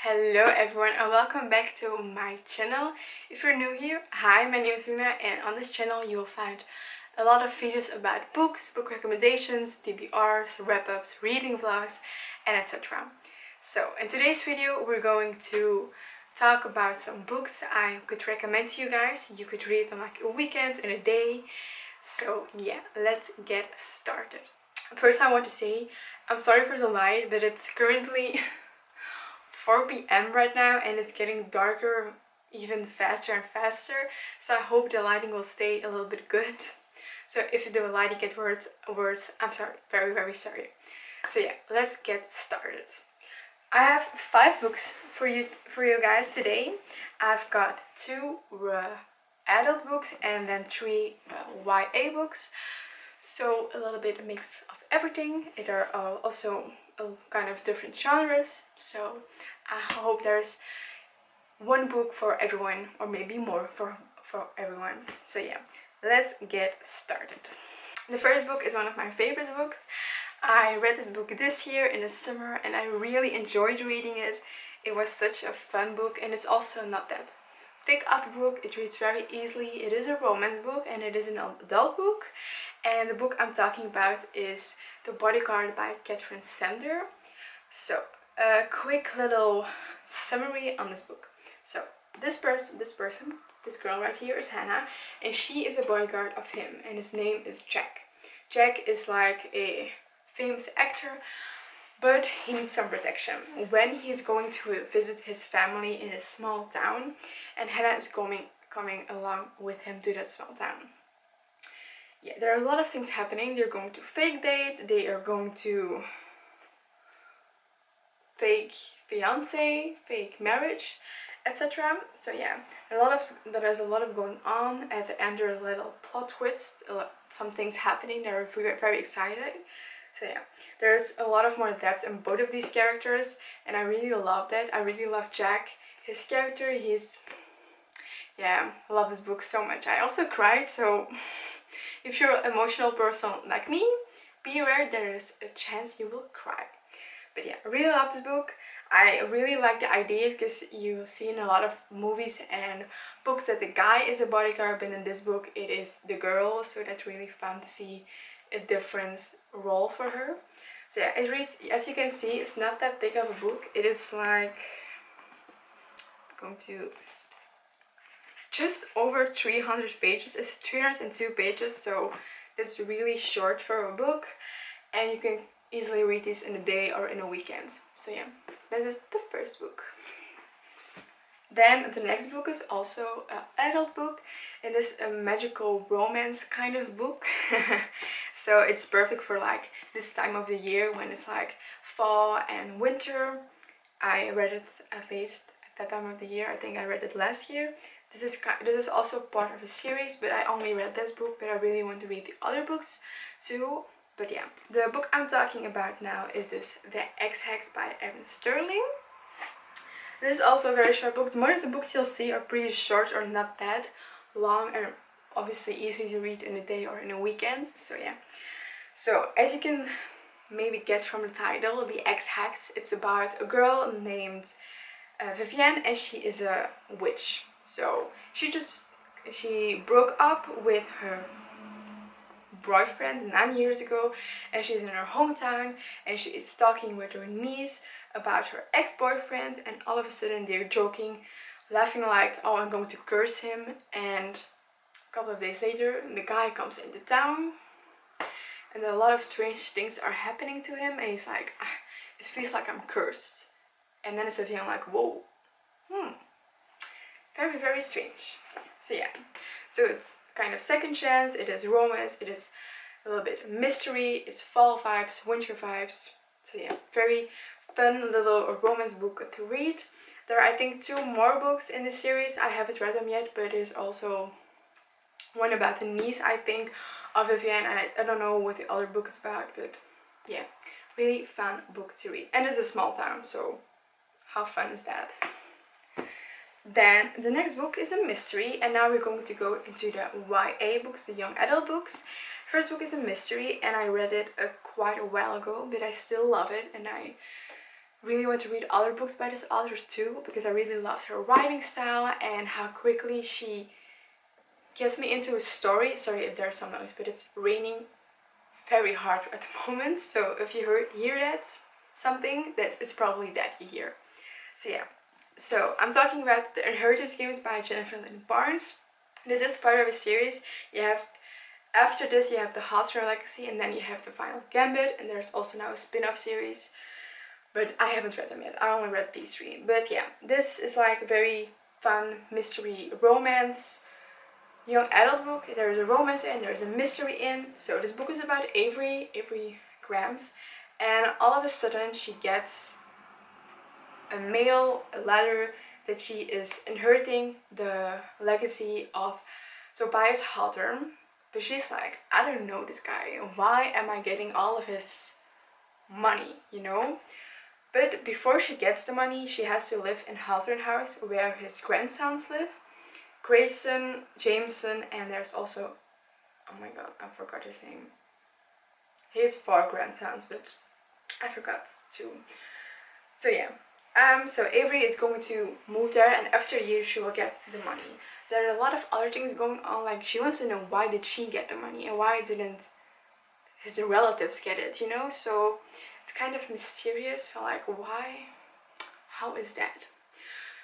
Hello everyone and welcome back to my channel. If you're new here, hi, my name is Rina, and on this channel you will find a lot of videos about books, book recommendations, TBRs, wrap-ups, reading vlogs, and etc. So in today's video we're going to talk about some books I could recommend to you guys. You could read them like a weekend, in a day. So yeah, let's get started. First I want to say I'm sorry for the light, but it's currently 4 p.m. right now and it's getting darker even faster and faster, so I hope the lighting will stay a little bit good. So if the lighting gets worse, I'm sorry, very sorry. So yeah, let's get started. I have 5 books for you guys today. I've got 2 adult books and then 3 YA books, so a little bit a mix of everything. There are also kind of different genres, so I hope there's one book for everyone, or maybe more for everyone. So yeah, let's get started. The first book is one of my favorite books. I read this book this year in the summer and I really enjoyed reading it. It was such a fun book, and it's also not that thick of the book. It reads very easily. It is a romance book and it is an adult book. And the book I'm talking about is The Bodyguard by Catherine Sander. So a quick little summary on this book. So this girl right here is Hannah, and she is a bodyguard of him, and his name is Jack. Jack is like a famous actor, but he needs some protection when he's going to visit his family in a small town, and Hannah is coming along with him to that small town. Yeah, there are a lot of things happening. They're going to fake date, they are going to fake fiance, fake marriage, etc. So yeah, there's a lot of going on. At the end there are little plot twists, some things happening that are very exciting. So yeah, there's a lot of more depth in both of these characters, and I really love that. I really love Jack, his character. I love this book so much. I also cried, so if you're an emotional person like me, be aware there is a chance you will cry. But yeah, I really love this book. I really like the idea because you see in a lot of movies and books that the guy is a bodyguard, but in this book it is the girl, so that's really fun to see a different role for her. So yeah, it reads, as you can see, it's not that big of a book. It is like just over 300 pages. It's 302 pages, so that's really short for a book, and you can easily read this in a day or in a weekend. So yeah, this is the first book. Then the next book is also an adult book. It is a magical romance kind of book. So it's perfect for like this time of the year when it's like fall and winter. I read it at least at that time of the year. I think I read it last year. This is also part of a series, but I only read this book, but I really want to read the other books too. But yeah, the book I'm talking about now is The Xoxo by Evan Sterling. This is also a very short book. Most of the books you'll see are pretty short or not that long, and obviously easy to read in a day or in a weekend. So yeah. So as you can maybe get from the title, The Xoxo, it's about a girl named Vivienne, and she is a witch. So she broke up with her boyfriend 9 years ago, and she's in her hometown and she is talking with her niece about her ex-boyfriend, and all of a sudden they're joking, laughing like, oh, I'm going to curse him. And a couple of days later the guy comes into town and a lot of strange things are happening to him, and he's like, it feels like I'm cursed. And then it's with him like, whoa, very strange. So yeah, so it's kind of second chance, it is romance, it is a little bit mystery, it's fall vibes, winter vibes. So yeah, very fun little romance book to read. There are, I think, 2 more books in the series. I haven't read them yet, but there's also one about the niece, I think, of Vivienne. I don't know what the other book is about, but yeah, really fun book to read. And it's a small town, so how fun is that? Then the next book is a mystery, and now we're going to go into the YA books, the young adult books. First book is a mystery, and I read it quite a while ago, but I still love it, and I really want to read other books by this author too, because I really loved her writing style and how quickly she gets me into a story. Sorry if there's some noise, but it's raining very hard at the moment, so if you hear that something, that it's probably that you hear. So yeah, so I'm talking about The Inheritance Games by Jennifer Lynn Barnes. This is part of a series. You have, after this you have the Hawthorne Legacy, and then you have the Final Gambit, and there's also now a spin-off series, but I haven't read them yet. I only read these three. But yeah, this is like a very fun mystery romance young adult book. There is a romance in, there is a mystery in. So this book is about Avery Grams, and all of a sudden she gets a letter that she is inheriting the legacy of Tobias Hawthorne. But she's like, I don't know this guy, why am I getting all of his money, you know? But before she gets the money, she has to live in Hawthorne House, where his grandsons live. Grayson, Jameson, and there's also, oh my god, I forgot his name. He has 4 grandsons, but I forgot 2. So yeah, so Avery is going to move there, and after a year she will get the money. There are a lot of other things going on, like she wants to know why did she get the money and why didn't his relatives get it, you know? So it's kind of mysterious, like why? How is that?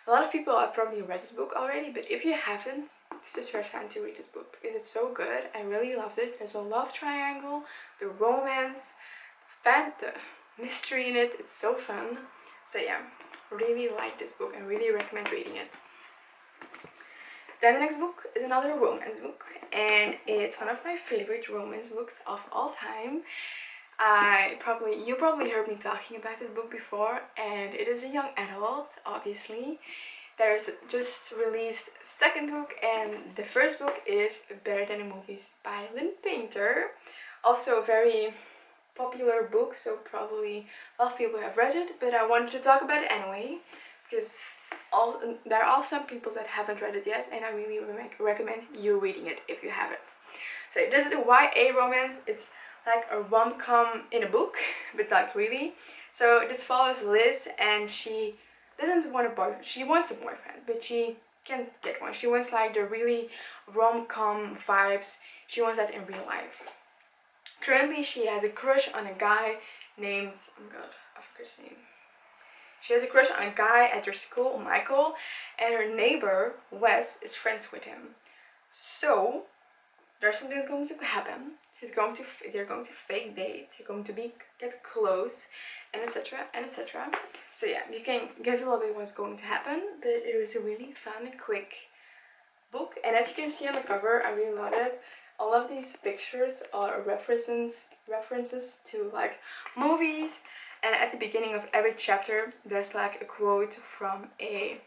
A lot of people have probably read this book already, but if you haven't, this is your time to read this book because it's so good. I really loved it. There's a love triangle, the romance, the mystery in it. It's so fun. So yeah, really like this book and really recommend reading it. Then the next book is another romance book, and it's one of my favorite romance books of all time. You probably heard me talking about this book before, and it is a young adult, obviously. There's just released second book, and the first book is Better Than the Movies by Lynn Painter. Also a very popular book, so probably a lot of people have read it, but I wanted to talk about it anyway, because there are some people that haven't read it yet, and I really recommend you reading it if you haven't. So this is a YA romance. It's like a rom-com in a book, but like really. So this follows Liz, and she doesn't want a boyfriend. She wants a boyfriend, but she can't get one. She wants like the really rom-com vibes. She wants that in real life. Currently she has a crush on a guy named, oh my god, I forgot his name. She has a crush on a guy at her school, Michael, and her neighbor, Wes, is friends with him. So there's something that's going to happen. They're going to fake date, they're going to get close, and etc, and etc. So yeah, you can guess a little bit what's going to happen, but it was a really fun and quick book. And as you can see on the cover, I really love it. All of these pictures are references to like movies, and at the beginning of every chapter there's like a quote from a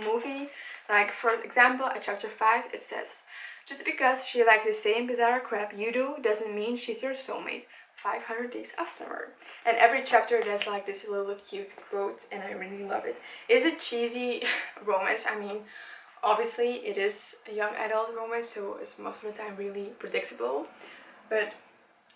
movie. Like for example, at chapter 5 it says, "Just because she likes the same bizarre crap you do doesn't mean she's your soulmate. 500 Days of Summer." And every chapter there's like this little cute quote, and I really love it. Is it cheesy romance? I mean, obviously it is a young adult romance, so it's most of the time really predictable, but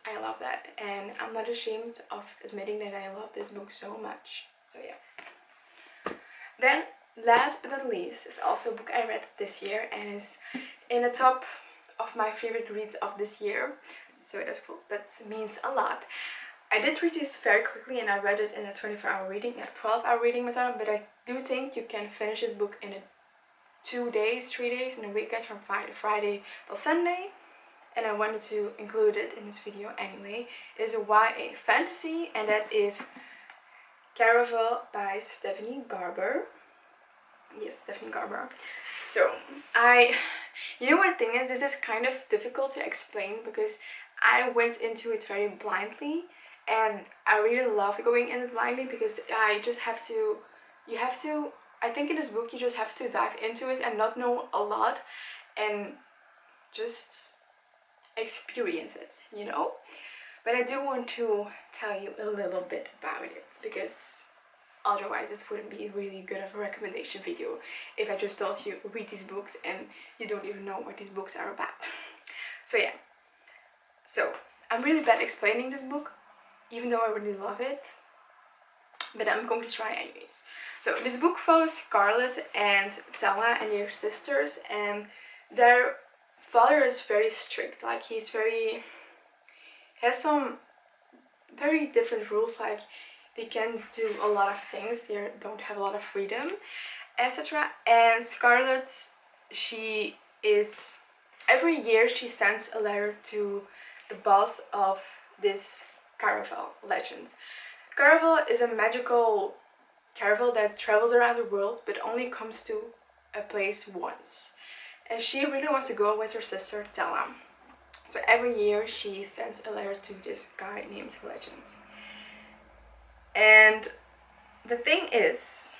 I love that, and I'm not ashamed of admitting that I love this book so much. So yeah. Then last but not least is also a book I read this year, and is in the top of my favorite reads of this year, so that means a lot. I did read this very quickly, and I read it in a 24-hour reading, a 12-hour reading method, but I do think you can finish this book in 3 days in a weekend, from Friday till Sunday, and I wanted to include it in this video anyway. It is a YA fantasy, and that is Caravel by Stephanie Garber. Yes, Stephanie Garber. So you know what thing is, this is kind of difficult to explain because I went into it very blindly, and I really loved going in it blindly because I think in this book you just have to dive into it and not know a lot and just experience it, you know? But I do want to tell you a little bit about it, because otherwise it wouldn't be really good of a recommendation video if I just told you read these books and you don't even know what these books are about. So yeah, so I'm really bad explaining this book, even though I really love it. but I'm going to try anyways. So this book follows Scarlett and Tella and their sisters, and their father is very strict. Like has some very different rules. Like they can do a lot of things. They don't have a lot of freedom, etc. And Scarlett, she is every year she sends a letter to the boss of this caravel legend. Caravel is a magical caravel that travels around the world but only comes to a place once. And she really wants to go with her sister Tella. So every year she sends a letter to this guy named Legend. And the thing is,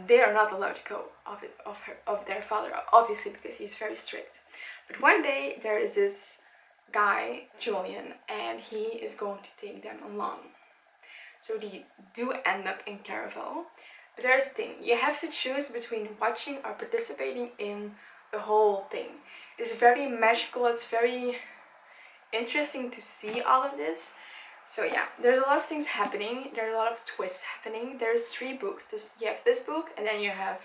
they are not allowed to go of their father, obviously, because he's very strict. But one day there is this guy, Julian, and he is going to take them along. So they do end up in Caravel. But there's the thing, you have to choose between watching or participating in the whole thing. It's very magical, it's very interesting to see all of this. So yeah, there's a lot of things happening, there's a lot of twists happening. There's 3 books, you have this book, and then you have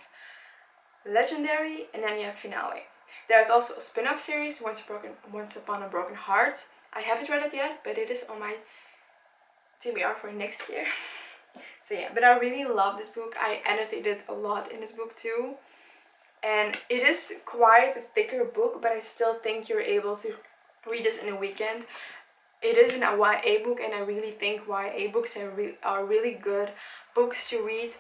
Legendary, and then you have Finale. There's also a spin-off series, Once Upon a Broken Heart. I haven't read it yet, but it is on my TBR for next year. So yeah, but I really love this book. I annotated a lot in this book too. And it is quite a thicker book, but I still think you're able to read this in a weekend. It is an YA book, and I really think YA books are really good books to read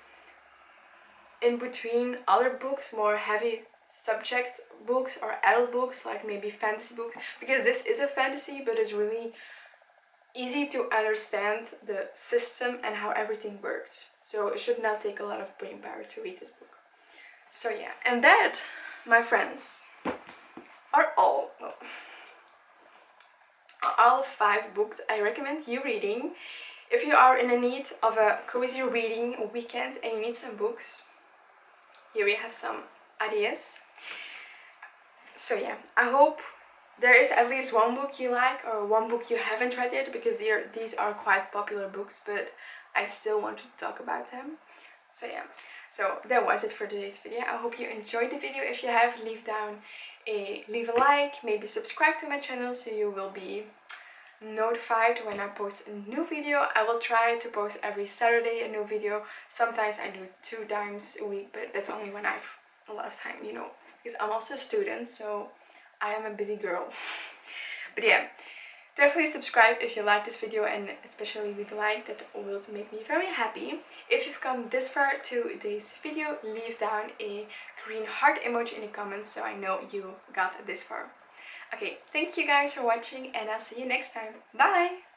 in between other books, more heavy subject books or adult books, like maybe fantasy books, because this is a fantasy, but it's really easy to understand the system and how everything works. So it should not take a lot of brain power to read this book. So yeah, and that, my friends, are all 5 books I recommend you reading if you are in the need of a cozy reading weekend and you need some books. Here we have some ideas. So yeah, I hope there is at least one book you like or one book you haven't read yet, because these are quite popular books, but I still want to talk about them. So yeah, so that was it for today's video. I hope you enjoyed the video. If you have, leave a like, maybe subscribe to my channel so you will be notified when I post a new video. I will try to post every Saturday a new video. Sometimes I do 2 times a week, but that's only when I have a lot of time, you know, because I'm also a student, so I am a busy girl. But yeah, definitely subscribe if you like this video, and especially leave a like. That will make me very happy. If you've come this far to today's video, leave down a green heart emoji in the comments so I know you got this far. Okay, thank you guys for watching, and I'll see you next time. Bye!